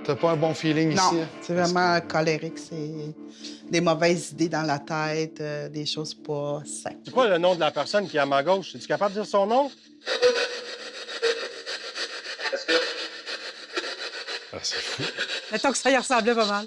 T'as pas un bon feeling Non, ici? c'est vraiment colérique. C'est des mauvaises idées dans la tête, des choses pas saines. C'est quoi le nom de la personne qui est à ma gauche? Es-tu capable de dire son nom? Ah, c'est fou. Mettons que ça y ressemblait pas mal.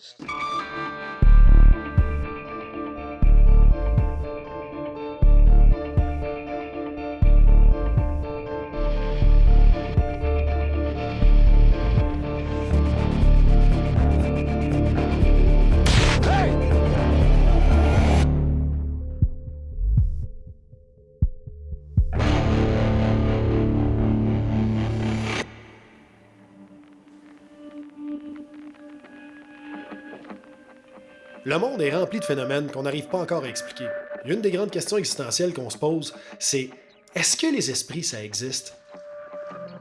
Le monde est rempli de phénomènes qu'on n'arrive pas encore à expliquer. Et une des grandes questions existentielles qu'on se pose, c'est est-ce que les esprits, ça existe?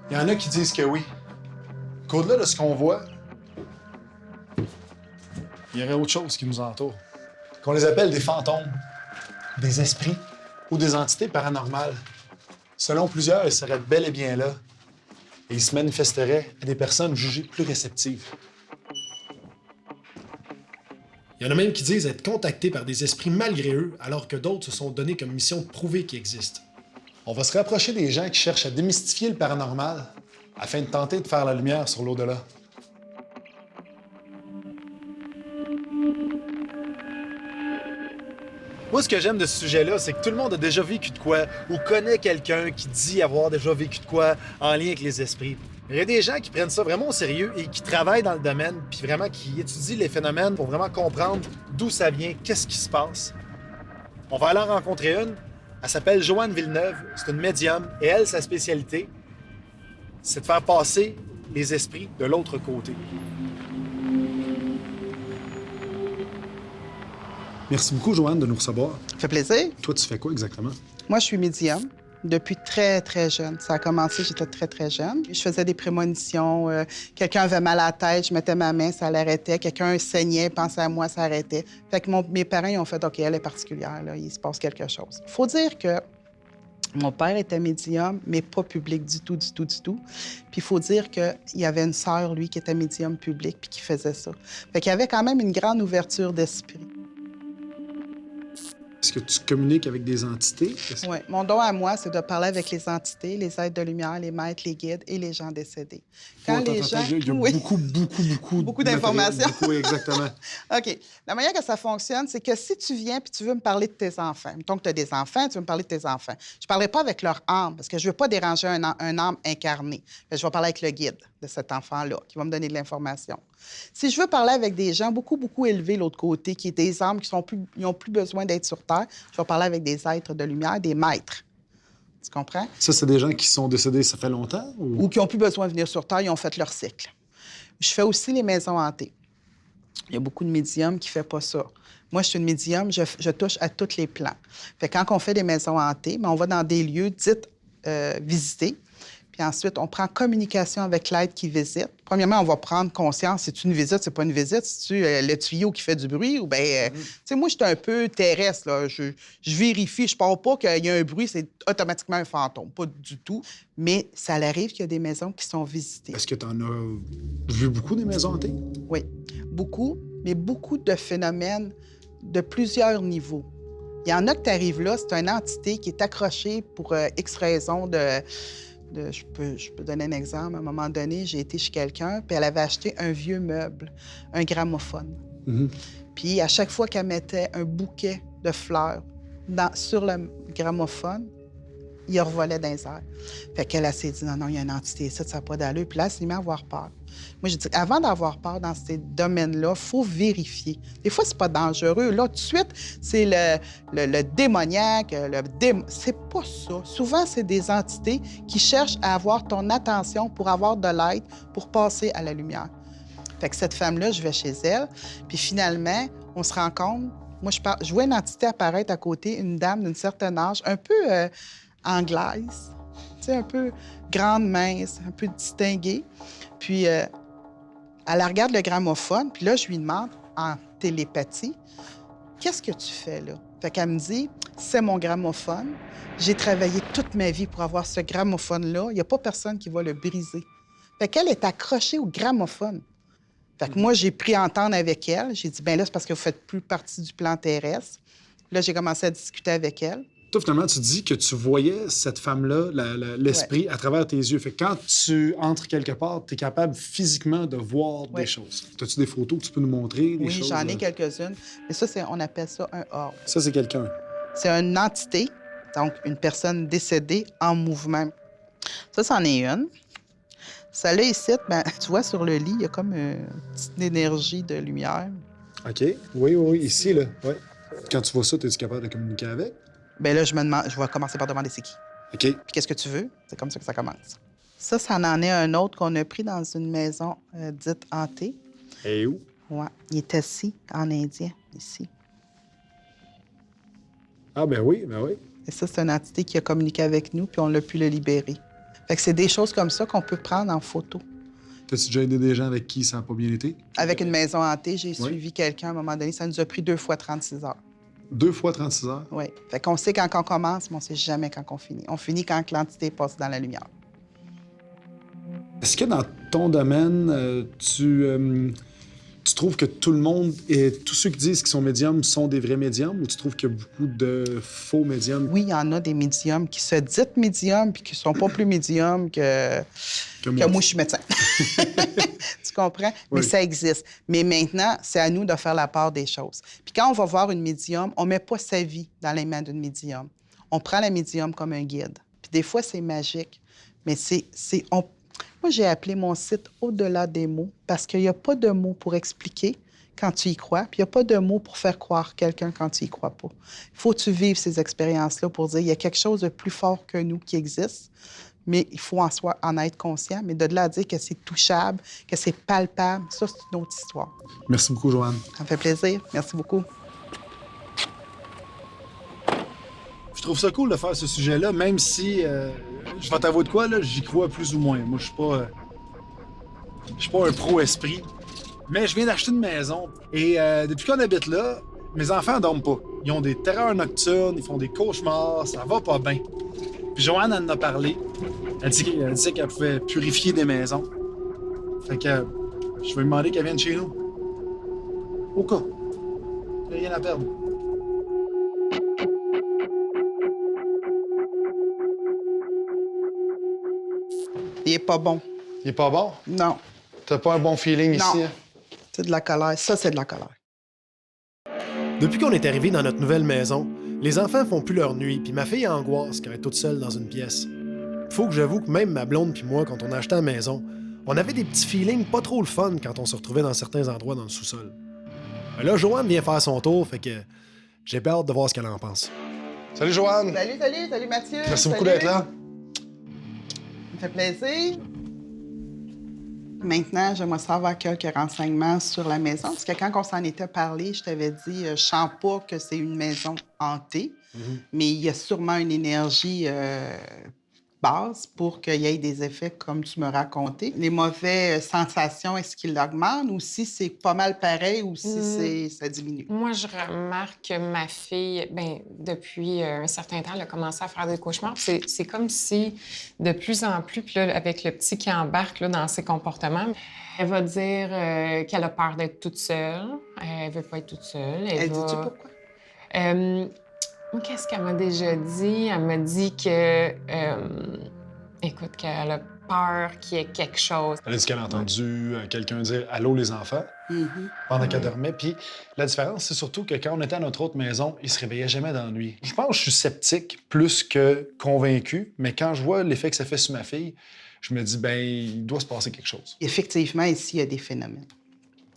Il y en a qui disent que oui. Qu'au-delà de ce qu'on voit, il y aurait autre chose qui nous entoure. Qu'on les appelle des fantômes, des esprits ou des entités paranormales. Selon plusieurs, ils seraient bel et bien là. Et ils se manifesteraient à des personnes jugées plus réceptives. Il y en a même qui disent être contactés par des esprits malgré eux, alors que d'autres se sont donnés comme mission de prouver qu'ils existent. On va se rapprocher des gens qui cherchent à démystifier le paranormal afin de tenter de faire la lumière sur l'au-delà. Moi, ce que j'aime de ce sujet-là, c'est que tout le monde a déjà vécu de quoi ou connaît quelqu'un qui dit avoir déjà vécu de quoi en lien avec les esprits. Il y a des gens qui prennent ça vraiment au sérieux et qui travaillent dans le domaine, puis vraiment qui étudient les phénomènes pour vraiment comprendre d'où ça vient, qu'est-ce qui se passe. On va aller en rencontrer une. Elle s'appelle Joanne Villeneuve. C'est une médium et elle, sa spécialité, c'est de faire passer les esprits de l'autre côté. Merci beaucoup, Joanne, de nous recevoir. Ça fait plaisir. Toi, tu fais quoi exactement? Moi, je suis médium depuis très, très jeune. Ça a commencé, j'étais très, très jeune. Je faisais des prémonitions. Quelqu'un avait mal à la tête, je mettais ma main, ça l'arrêtait. Quelqu'un saignait, pensait à moi, ça arrêtait. Fait que mes parents, ils ont fait « OK, elle est particulière, là, il se passe quelque chose ». Il faut dire que mon père était médium, mais pas public du tout, du tout, du tout. Puis il faut dire qu'il y avait une sœur, lui, qui était médium public, puis qui faisait ça. Fait qu'il y avait quand même une grande ouverture d'esprit. Est-ce que tu communiques avec des entités? Oui. Mon don à moi, c'est de parler avec les entités, les êtres de lumière, les maîtres, les guides et les gens décédés. Quand les gens... Il y a Oui. beaucoup Beaucoup de d'informations. matériel. Beaucoup, exactement. OK. La manière que ça fonctionne, c'est que si tu viens puis tu veux me parler de tes enfants, mettons que tu as des enfants, tu veux me parler de tes enfants, je ne parlerai pas avec leur âme parce que je ne veux pas déranger un âme incarné. Je vais parler avec le guide de cet enfant-là qui va me donner de l'information. Si je veux parler avec des gens beaucoup élevés de l'autre côté, qui est des âmes qui n'ont plus besoin d'être sur Terre, je vais parler avec des êtres de lumière, des maîtres. Tu comprends? Ça, c'est des gens qui sont décédés, ça fait longtemps? Ou qui n'ont plus besoin de venir sur Terre, ils ont fait leur cycle. Je fais aussi les maisons hantées. Il y a beaucoup de médiums qui ne font pas ça. Moi, je suis une médium, je touche à tous les plans. Fait que quand on fait des maisons hantées, on va dans des lieux dits visités. Puis ensuite, on prend communication avec l'être qui visite. Premièrement, on va prendre conscience, c'est-tu une visite, c'est pas une visite, c'est-tu le tuyau qui fait du bruit ou bien... Tu sais, moi, je suis un peu terrestre, là. Je vérifie, je parle pas qu'il y a un bruit, c'est automatiquement un fantôme. Pas du tout. Mais ça arrive qu'il y a des maisons qui sont visitées. Est-ce que tu en as vu beaucoup des maisons hantées? Oui, beaucoup, mais beaucoup de phénomènes de plusieurs niveaux. Il y en a que tu arrives là, c'est une entité qui est accrochée pour X raisons je peux donner un exemple. À un moment donné, j'ai été chez quelqu'un, puis elle avait acheté un vieux meuble, un gramophone. Puis à chaque fois qu'elle mettait un bouquet de fleurs sur le gramophone, il revolait dans les airs. Fait qu'elle s'est dit, non, il y a une entité, ça n'a pas d'allure. Puis là, elle s'est mise à avoir peur. Moi, j'ai dit, avant d'avoir peur dans ces domaines-là, il faut vérifier. Des fois, c'est pas dangereux. Là, tout de suite, c'est le démoniaque, c'est pas ça. Souvent, c'est des entités qui cherchent à avoir ton attention pour avoir de l'aide, pour passer à la lumière. Fait que cette femme-là, je vais chez elle, puis finalement, on se rend compte, moi, je vois une entité apparaître à côté, une dame d'un certain âge, un peu anglaise, tu sais, un peu grande, mince, un peu distinguée. Puis, elle regarde le gramophone, puis là, je lui demande, en télépathie, « Qu'est-ce que tu fais là? » Fait qu'elle me dit, « C'est mon gramophone. J'ai travaillé toute ma vie pour avoir ce gramophone-là. Il n'y a pas personne qui va le briser. » Fait qu'elle est accrochée au gramophone. Fait que moi, j'ai pris entendre avec elle. J'ai dit, ben là, c'est parce que vous faites plus partie du plan terrestre. Là, j'ai commencé à discuter avec elle. Toi, finalement, tu dis que tu voyais cette femme-là, l'esprit, à travers tes yeux. Fait que quand tu entres quelque part, tu es capable physiquement de voir des choses. As-tu des photos que tu peux nous montrer? Des Oui, choses, j'en ai quelques-unes. Mais ça, on appelle ça un orbe. Ça, c'est quelqu'un. C'est une entité, donc une personne décédée en mouvement. Ça, c'en est une. Celle-là ici, ben, tu vois, sur le lit, il y a comme une petite énergie de lumière. OK. Oui, ici, là. Ouais. Quand tu vois ça, es-tu capable de communiquer avec? Bien là, je vais commencer par demander c'est qui. OK. Puis qu'est-ce que tu veux? C'est comme ça que ça commence. Ça en est un autre qu'on a pris dans une maison dite hantée. Et où? Ouais. Il est assis en indien, ici. Ah, ben oui. Et ça, c'est une entité qui a communiqué avec nous, puis on l'a pu le libérer. Fait que c'est des choses comme ça qu'on peut prendre en photo. T'as-tu déjà aidé des gens avec qui ça n'a pas bien été? Avec une maison hantée, j'ai suivi quelqu'un à un moment donné. Ça nous a pris 2 fois 36 heures. 2 fois 36 heures? Oui. Fait qu'on sait quand on commence, mais on sait jamais quand on finit. On finit quand l'entité passe dans la lumière. Est-ce que dans ton domaine, tu trouves que tout le monde et tous ceux qui disent qu'ils sont médiums sont des vrais médiums ou tu trouves qu'il y a beaucoup de faux médiums? Oui, il y en a des médiums qui se disent médiums puis qui sont pas plus médiums que moi, je suis médecin. Tu comprends? Oui. Mais ça existe. Mais maintenant, c'est à nous de faire la part des choses. Puis quand on va voir une médium, on met pas sa vie dans les mains d'une médium. On prend la médium comme un guide. Puis des fois, c'est magique. Mais moi, j'ai appelé mon site Au-delà des mots parce qu'il n'y a pas de mots pour expliquer quand tu y crois, puis il n'y a pas de mots pour faire croire quelqu'un quand tu y crois pas. Il faut que tu vives ces expériences-là pour dire il y a quelque chose de plus fort que nous qui existe, mais il faut en être conscient. Mais de là à dire que c'est touchable, que c'est palpable, ça, c'est une autre histoire. Merci beaucoup, Joanne. Ça me fait plaisir. Merci beaucoup. Je trouve ça cool de faire ce sujet-là, même si, je vais t'avouer de quoi, là, j'y crois plus ou moins. Moi, je suis pas un pro-esprit, mais je viens d'acheter une maison. Et depuis qu'on habite là, mes enfants dorment pas. Ils ont des terreurs nocturnes, ils font des cauchemars, ça va pas bien. Puis Joanne en a parlé. Elle disait qu'elle pouvait purifier des maisons. Fait que je vais lui demander qu'elle vienne chez nous. Au cas. Il n'y a rien à perdre. Il est pas bon. Il est pas bon? Non. T'as pas un bon feeling Non. ici? C'est de la colère. Ça, c'est de la colère. Depuis qu'on est arrivé dans notre nouvelle maison, les enfants font plus leur nuit, puis ma fille angoisse quand elle est toute seule dans une pièce. Faut que j'avoue que même ma blonde puis moi, quand on a acheté la maison, on avait des petits feelings pas trop le fun quand on se retrouvait dans certains endroits dans le sous-sol. Mais là, Joanne vient faire son tour, fait que j'ai peur de voir ce qu'elle en pense. Salut, Joanne! Salut Mathieu. Merci beaucoup d'être là. Ça me fait plaisir. Maintenant, j'aimerais savoir quelques renseignements sur la maison. Parce que quand on s'en était parlé, je t'avais dit, je sens pas que c'est une maison hantée, mais il y a sûrement une énergie base pour qu'il y ait des effets comme tu me racontais. Les mauvaises sensations, est-ce qu'ils l'augmentent ou si c'est pas mal pareil ou si ça diminue? Moi, je remarque que ma fille, depuis un certain temps, elle a commencé à faire des cauchemars. C'est comme si, de plus en plus, puis là, avec le petit qui embarque là, dans ses comportements, elle va dire qu'elle a peur d'être toute seule. Elle veut pas être toute seule. Elle dit-tu pourquoi? Qu'est-ce qu'elle m'a déjà dit? Elle m'a dit que, écoute, qu'elle a peur qu'il y ait quelque chose. Elle a dit qu'elle a entendu quelqu'un dire « Allô, les enfants pendant qu'elle dormait. Puis la différence, c'est surtout que quand on était à notre autre maison, il se réveillait jamais dans la nuit. Je pense que je suis sceptique plus que convaincu, mais quand je vois l'effet que ça fait sur ma fille, je me dis, il doit se passer quelque chose. Effectivement, ici, il y a des phénomènes.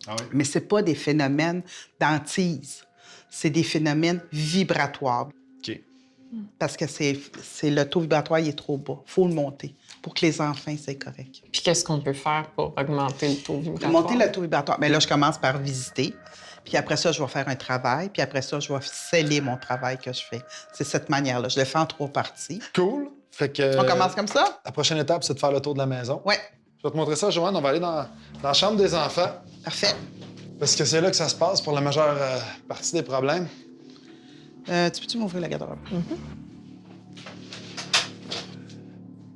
Ah oui? Mais c'est pas des phénomènes d'antise. C'est des phénomènes vibratoires. OK. Parce que le taux vibratoire, il est trop bas. Il faut le monter pour que les enfants, c'est correct. Puis qu'est-ce qu'on peut faire pour augmenter le taux vibratoire? Monter le taux vibratoire. Bien là, je commence par visiter. Puis après ça, je vais faire un travail. Puis après ça, je vais sceller mon travail que je fais. C'est cette manière-là. Je le fais en 3 parties. Cool. Fait que... On commence comme ça? La prochaine étape, c'est de faire le tour de la maison. Oui. Je vais te montrer ça, Joanne. On va aller dans la chambre des enfants. Parfait. Parce que c'est là que ça se passe pour la majeure partie des problèmes. Tu peux-tu m'ouvrir la garde-robe?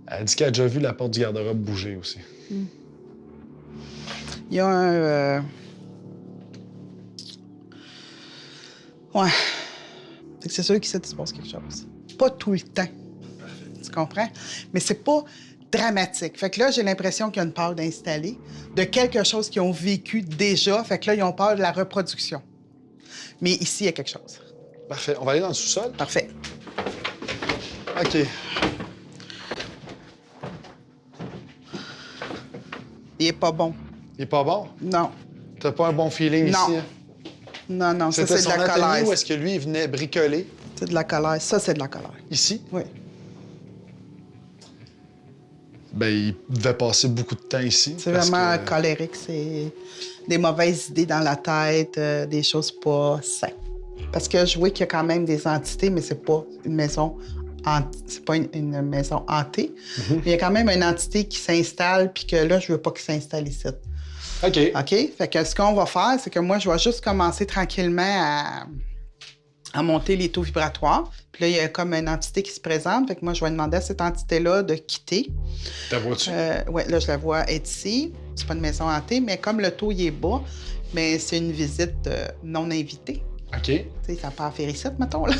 Elle dit qu'elle a déjà vu la porte du garde-robe bouger aussi. Il Il y a un... Ouais. Fait que c'est sûr qu'il se passe quelque chose. Pas tout le temps. Tu comprends? Mais c'est pas dramatique. Fait que là, j'ai l'impression qu'il y a une peur d'installer, de quelque chose qu'ils ont vécu déjà. Fait que là, ils ont peur de la reproduction. Mais ici, il y a quelque chose. Parfait. On va aller dans le sous-sol. Parfait. OK. Il est pas bon. Il est pas bon? Non. T'as pas un bon feeling Non. ici? Hein? Non, non, ça, C'était c'est son de la atelier colère. où est-ce que lui, il venait bricoler? C'est de la colère. Ça, c'est de la colère. Ici? Oui. Ben, il devait passer beaucoup de temps ici. C'est parce vraiment que- colérique. C'est des mauvaises idées dans la tête, des choses pas saines. Parce que je vois qu'il y a quand même des entités, mais c'est pas une maison c'est pas une maison hantée. Mais il y a quand même une entité qui s'installe, puis que là, je veux pas qu'il s'installe ici. OK. OK? Fait que ce qu'on va faire, c'est que moi, je vais juste commencer tranquillement à monter les taux vibratoires. Puis là, il y a comme une entité qui se présente. Fait que moi, je vais demander à cette entité-là de quitter. Ta vois-tu? Oui, là, je la vois être ici. C'est pas une maison hantée, mais comme le taux il est bas, mais c'est une visite non invitée. OK. Tu sais, ça part faire ici, mettons, là.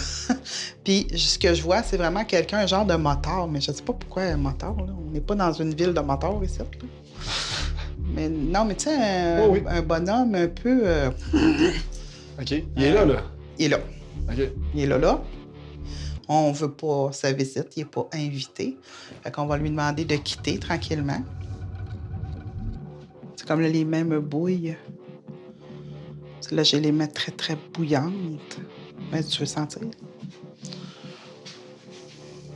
Puis ce que je vois, c'est vraiment quelqu'un, un genre de motard. Mais je sais pas pourquoi un motard, là. On n'est pas dans une ville de motards ici, là. Mais non, mais tu sais, un bonhomme un peu... OK. Il est là, là. Il est là. OK. Il est là. On veut pas sa visite, il est pas invité. Fait qu'on va lui demander de quitter tranquillement. C'est comme là, les mains me bouillent. Là, j'ai les mains très, très bouillantes. Ben, tu veux sentir?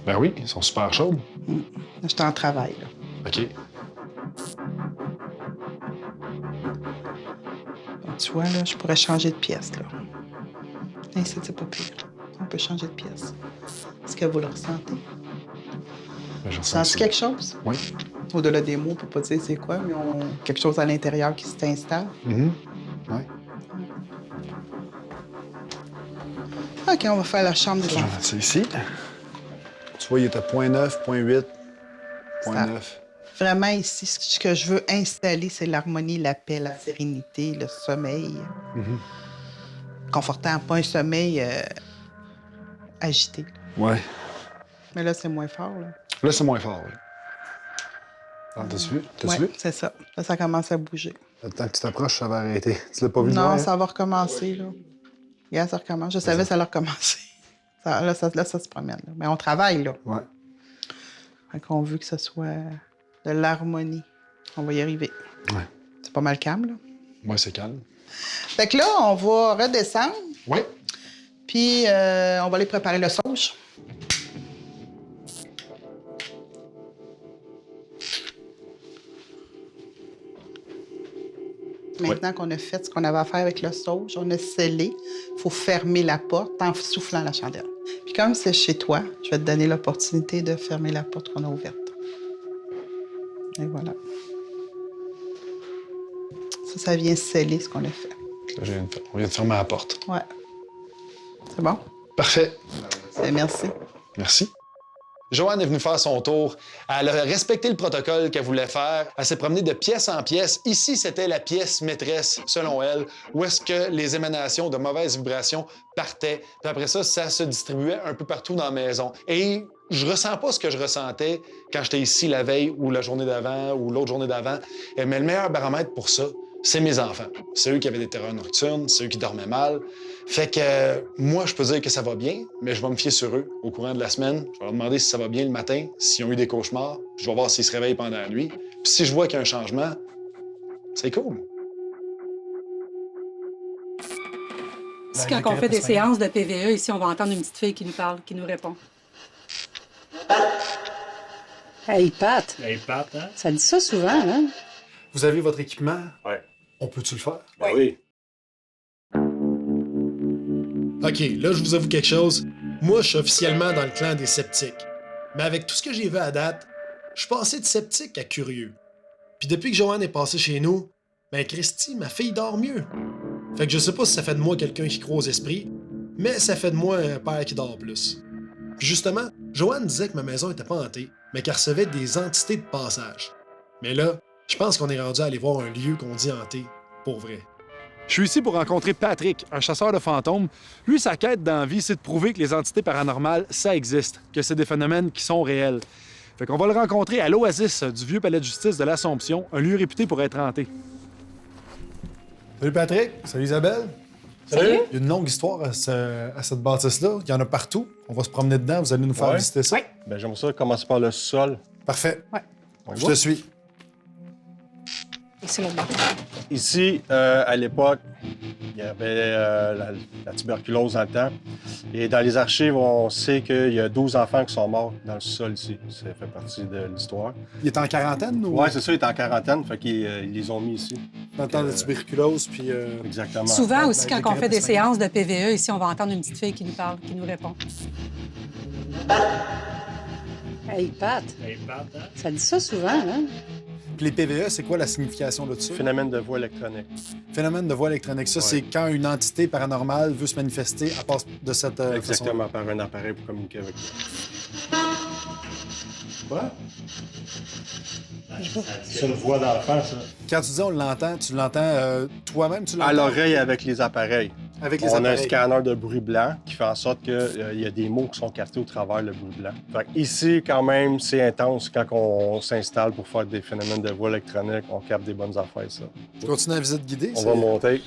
Ben oui, ils sont super chaudes. Là, je suis en travail, là. OK. Tu vois, là, je pourrais changer de pièce, là. Ainsi, c'est pas pire. On peut changer de pièce. Est-ce que vous le ressentez? Ben, je Vous ressens sentez ça. quelque chose? Oui. Au-delà des mots, on peut pas dire c'est quoi, mais quelque chose à l'intérieur qui s'installe. Mhm. Oui. OK, on va faire la chambre des Je vais enfants. mettre ça ici. Tu vois, il est à 0.9, 0.8, 0.9. Vraiment, ici, ce que je veux installer, c'est l'harmonie, la paix, la sérénité, le sommeil. Confortant, pas un sommeil agité. Ouais. Mais là, c'est moins fort, là. Là, c'est moins fort, oui. Ah, t'as-tu vu? T'as-tu Ouais, vu? c'est ça. Là, ça commence à bouger. Le temps que tu t'approches, ça va arrêter. Tu l'as pas vu de Non, loin, hein? ça va recommencer, là. Regarde, ça recommence. Je savais que ça allait recommencer. Là, ça se promène, là. Mais on travaille, là. Ouais. Fait qu'on veut que ce soit de l'harmonie. On va y arriver. Ouais. C'est pas mal calme, là. Ouais, c'est calme. Fait que là, on va redescendre, Oui. puis on va aller préparer le sauge. Maintenant qu'on a fait ce qu'on avait à faire avec le sauge, on a scellé, il faut fermer la porte en soufflant la chandelle. Puis comme c'est chez toi, je vais te donner l'opportunité de fermer la porte qu'on a ouverte. Et voilà. Ça vient sceller ce qu'on a fait. Là, on vient de fermer la porte. Ouais. C'est bon? Parfait. Merci. Merci. Joanne est venue faire son tour. Elle a respecté le protocole qu'elle voulait faire. Elle s'est promenée de pièce en pièce. Ici, c'était la pièce maîtresse, selon elle, où est-ce que les émanations de mauvaises vibrations partaient. Puis après ça, ça se distribuait un peu partout dans la maison. Et je ressens pas ce que je ressentais quand j'étais ici la veille ou la journée d'avant ou l'autre journée d'avant. Mais le meilleur baromètre pour ça, c'est mes enfants. C'est eux qui avaient des terreurs nocturnes, c'est eux qui dormaient mal. Fait que moi, je peux dire que ça va bien, mais je vais me fier sur eux au courant de la semaine. Je vais leur demander si ça va bien le matin, s'ils ont eu des cauchemars. Puis je vais voir s'ils se réveillent pendant la nuit. Puis si je vois qu'il y a un changement, c'est cool. C'est quand on fait des séances de PVE, ici, on va entendre une petite fille qui nous parle, qui nous répond. Hey, Pat, Hey, Pat, hein? ça dit ça souvent, hein? Vous avez votre équipement? Ouais. On peut-tu le faire? Ben oui. OK, là, je vous avoue quelque chose. Moi, je suis officiellement dans le clan des sceptiques. Mais avec tout ce que j'ai vu à date, je suis passé de sceptique à curieux. Puis depuis que Joanne est passée chez nous, ben Christy, ma fille dort mieux. Fait que je sais pas si ça fait de moi quelqu'un qui croit aux esprits, mais ça fait de moi un père qui dort plus. Puis justement, Joanne disait que ma maison était pas hantée, mais qu'elle recevait des entités de passage. Mais là, Je pense qu'on est rendu à aller voir un lieu qu'on dit hanté, pour vrai. Je suis ici pour rencontrer Patrick, un chasseur de fantômes. Lui, sa quête dans la vie, c'est de prouver que les entités paranormales, ça existe, que c'est des phénomènes qui sont réels. Fait qu'on va le rencontrer à l'Oasis du vieux palais de justice de l'Assomption, un lieu réputé pour être hanté. Salut Patrick. Salut Isabelle. Salut. Il y a une longue histoire à cette bâtisse-là. Il y en a partout. On va se promener dedans. Vous allez nous faire Ouais. visiter ça. Ben, j'aimerais ça commencer par le sol. Parfait. On y Je va? te suis. Et c'est l'autre bord. Ici, à l'époque, il y avait la tuberculose dans le temps. Et dans les archives, on sait qu'il y a 12 enfants qui sont morts dans le sol ici. Ça fait partie de l'histoire. Il est en quarantaine, ou? Oui, c'est ça, il est en quarantaine, fait qu'ils ils les ont mis ici. Dans le temps de la tuberculose, puis... Exactement. Souvent aussi, ben, quand on fait des décrète, séances de PVE, ici, on va entendre une petite fille qui nous parle, qui nous répond. Hey, Pat. Ça dit ça souvent, hein? Puis les PVE, c'est quoi la signification de ça? Phénomène de voix électronique. Phénomène de voix électronique. Ça, c'est quand une entité paranormale veut se manifester, elle passe de cette façon. Exactement, par un appareil pour communiquer avec toi. Quoi? C'est une voix d'enfant, ça. Quand tu dis on l'entend, tu l'entends toi-même, tu l'entends? À l'oreille avec les appareils. Avec les On a un appareils. scanner de bruit blanc qui fait en sorte qu'il y a des mots qui sont captés au travers le bruit blanc. Fait que ici, quand même, c'est intense quand on s'installe pour faire des phénomènes de voix électronique. On capte des bonnes affaires, ça. Tu continues la visite guidée? On va monter.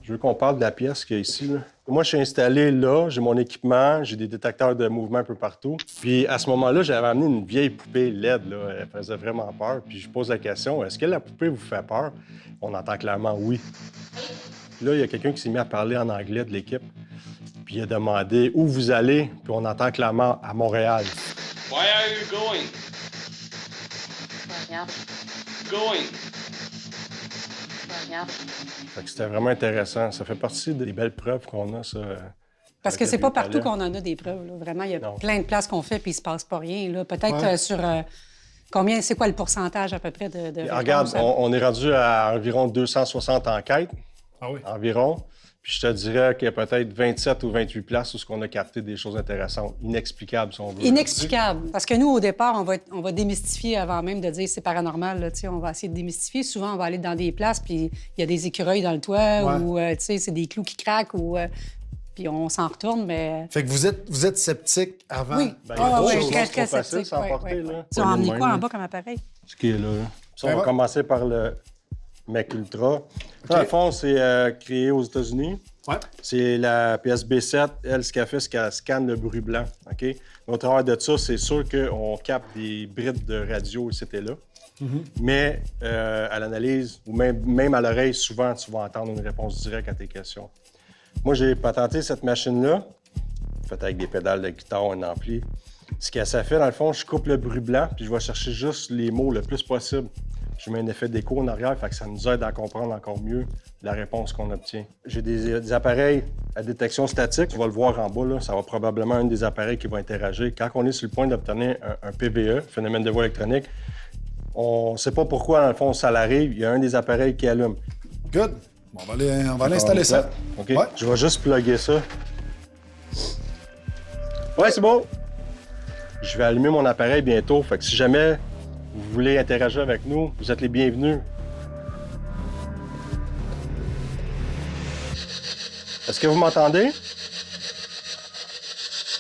Je veux qu'on parle de la pièce qu'il y a ici, là. Moi, je suis installé là, j'ai mon équipement, j'ai des détecteurs de mouvement un peu partout. Puis à ce moment-là, j'avais amené une vieille poupée LED, là. Elle faisait vraiment peur. Puis je pose la question, est-ce que la poupée vous fait peur? On entend clairement oui. Là, il y a quelqu'un qui s'est mis à parler en anglais de l'équipe. Puis il a demandé où vous allez, puis on entend clairement à Montréal. Why are you going? Going. Fait que c'était vraiment intéressant. Ça fait partie des belles preuves qu'on a, ça. Parce que avec c'est le pas vieux partout palais. qu'on en a des preuves. Là. Vraiment, il y a Non. plein de places qu'on fait puis il se passe pas rien. Là. Peut-être Ouais. sur combien, c'est quoi le pourcentage à peu près de Regarde, réponses? on est rendu à environ 260 enquêtes. Ah oui? Environ. Puis je te dirais qu'il y a peut-être 27 ou 28 places où on a capté des choses intéressantes, inexplicables, si on veut. Inexplicable. Parce que nous, au départ, on va démystifier avant même de dire c'est paranormal. Là, tu sais, on va essayer de démystifier. Souvent, on va aller dans des places, puis il y a des écureuils dans le toit, Ouais. ou tu sais, c'est des clous qui craquent, ou puis on s'en retourne, mais. Fait que vous êtes sceptique avant? Oui. Ben, il y a Ah, d'autres ouais, choses très, trop très faciles sceptique. sans Ouais, porter, ouais, là. ouais. Tu as emmené quoi en bas comme appareil? Ce qui est là. Ça, on Ben va ouais. commencer par le Mec Ultra. Dans le fond, c'est créé aux États-Unis. Ouais. C'est la PSB7. Elle, ce qu'elle fait, c'est qu'elle scanne le bruit blanc. OK? Mais au travers de ça, c'est sûr qu'on capte des brides de radio ici et là. Mais à l'analyse, ou même à l'oreille, souvent, tu vas entendre une réponse directe à tes questions. Moi, j'ai patenté cette machine-là, faite avec des pédales de guitare, un ampli. Ce que ça fait, dans le fond, je coupe le bruit blanc, puis je vais chercher juste les mots le plus possible. Je mets un effet d'écho en arrière, fait que ça nous aide à comprendre encore mieux la réponse qu'on obtient. J'ai des appareils à détection statique. Tu vas le voir en bas, là, ça va probablement un des appareils qui va interagir. Quand on est sur le point d'obtenir un PVE, phénomène de voix électronique, on ne sait pas pourquoi, dans le fond, ça l'arrive, il y a un des appareils qui allume. Good. Bon, on va aller installer ça. OK? Ouais. Je vais juste plugger ça. Ouais, c'est bon. Je vais allumer mon appareil bientôt. Fait que si jamais vous voulez interagir avec nous, vous êtes les bienvenus. Est-ce que vous m'entendez?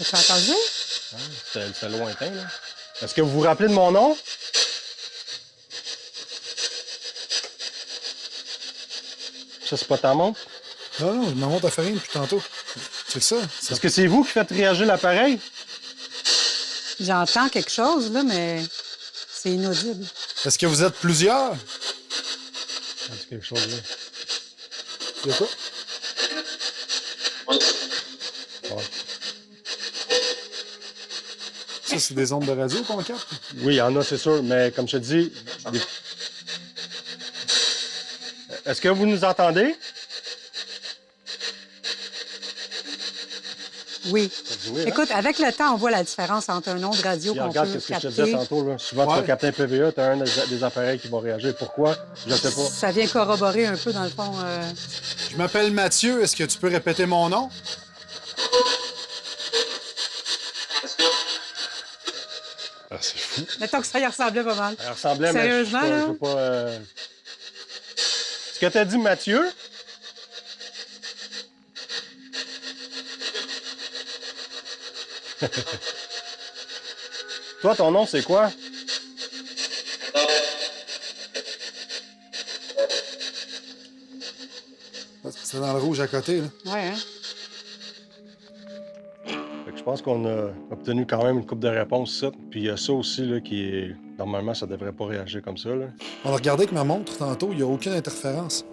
As-tu entendu? C'est lointain, là. Est-ce que vous vous rappelez de mon nom? Ça, c'est pas ta montre? Non, ma montre a fait rien depuis tantôt. C'est ça. Est-ce que c'est vous qui faites réagir l'appareil? J'entends quelque chose, là, mais c'est inaudible. Est-ce que vous êtes plusieurs? Ça dit quelque chose, là. Il y a quoi? Ouais. Ça, c'est des ondes de radio qu'on capte? Oui, il y en a, c'est sûr, mais comme je te dis... Est-ce que vous nous entendez? Oui. Oui, hein? Écoute, avec le temps, on voit la différence entre un onde radio Puis qu'on regarde peut ce que je te capter. disais tantôt. Là. Souvent, tu Ouais. vas capter un PVE, tu as un des appareils qui va réagir. Pourquoi? Je sais pas. Ça vient corroborer un peu, dans le fond. Je m'appelle Mathieu. Est-ce que tu peux répéter mon nom? Ah, c'est Mettons que ça y ressemblait pas mal. Elle ressemblait, Sérieusement, mais je là? veux pas... Ce que t'as dit, Mathieu... Toi, ton nom, c'est quoi? C'est dans le rouge à côté, là. Ouais, hein? Fait que je pense qu'on a obtenu quand même une couple de réponses, ça. Puis il y a ça aussi, là, qui est... Normalement, ça devrait pas réagir comme ça, là. On a regardé avec ma montre tantôt, il n'y a aucune interférence.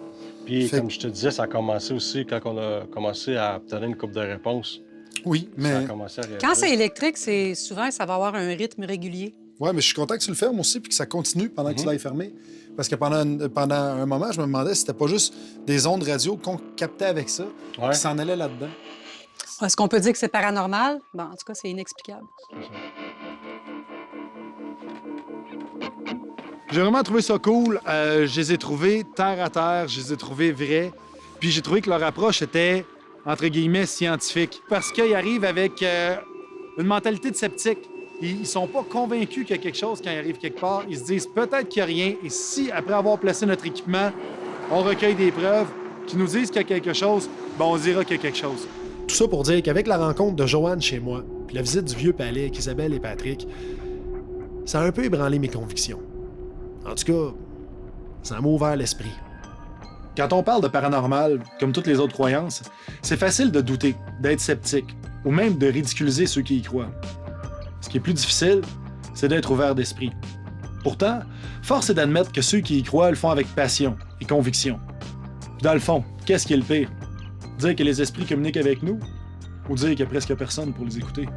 Puis, Fait- comme je te disais, ça a commencé aussi quand on a commencé à obtenir une couple de réponses. Oui, Ça a mais... commencé à réagir. Quand c'est électrique, c'est souvent, ça va avoir un rythme régulier. Ouais, mais je suis content que tu le fermes aussi puis que ça continue pendant que tu l'aies fermé. Parce que pendant un moment, je me demandais si c'était pas juste des ondes radio qu'on captait avec ça, Ouais. qui s'en allaient là-dedans. Est-ce qu'on peut dire que c'est paranormal? Bon, en tout cas, c'est inexplicable. J'ai vraiment trouvé ça cool. Je les ai trouvés terre à terre, je les ai trouvés vrais. Puis j'ai trouvé que leur approche était, entre guillemets, scientifique. Parce qu'ils arrivent avec une mentalité de sceptique. Ils sont pas convaincus qu'il y a quelque chose quand ils arrivent quelque part. Ils se disent peut-être qu'il n'y a rien. Et si, après avoir placé notre équipement, on recueille des preuves qui nous disent qu'il y a quelque chose, ben on dira qu'il y a quelque chose. Tout ça pour dire qu'avec la rencontre de Joanne chez moi, puis la visite du vieux palais avec Isabelle et Patrick, ça a un peu ébranlé mes convictions. En tout cas, ça m'a ouvert l'esprit. Quand on parle de paranormal, comme toutes les autres croyances, c'est facile de douter, d'être sceptique, ou même de ridiculiser ceux qui y croient. Ce qui est plus difficile, c'est d'être ouvert d'esprit. Pourtant, force est d'admettre que ceux qui y croient le font avec passion et conviction. Puis dans le fond, qu'est-ce qui est le pire? Dire que les esprits communiquent avec nous ou dire qu'il y a presque personne pour les écouter?